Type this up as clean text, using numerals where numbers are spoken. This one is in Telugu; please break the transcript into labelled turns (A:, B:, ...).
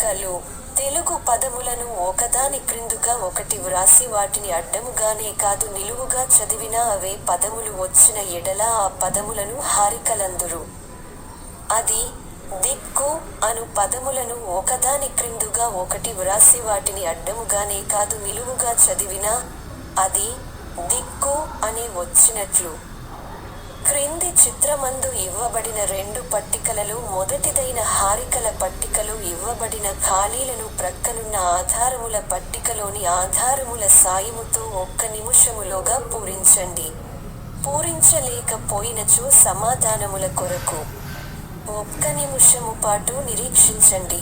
A: పట్టికలు. తెలుగు పదములను ఒకదాని క్రిందుగా ఒకటి వ్రాసి వాటిని అడ్డముగానే కాదు నిలువుగా చదివినా అవే పదములు వచ్చిన ఎడల ఆ పదములను హారికలందురు. అది, దిక్కు అను పదములను ఒకదాని క్రిందుగా ఒకటి వ్రాసి వాటిని అడ్డముగానే కాదు నిలువుగా చదివినా, అది, దిక్కు అనే వచ్చినట్లు. క్రింది చిత్రమందు ఇవ్వబడిన రెండు పట్టికలలో మొదటిదైన హారికల పట్టికలో ఇవ్వబడిన ఖాళీలను ప్రక్కనున్న ఆధారముల పట్టికలోని ఆధారముల సాయముతో 1 నిముషములోగా పూరించండి. పూరించలేకపోయినచో సమాధానముల కొరకు 1 నిముషము పాటు నిరీక్షించండి.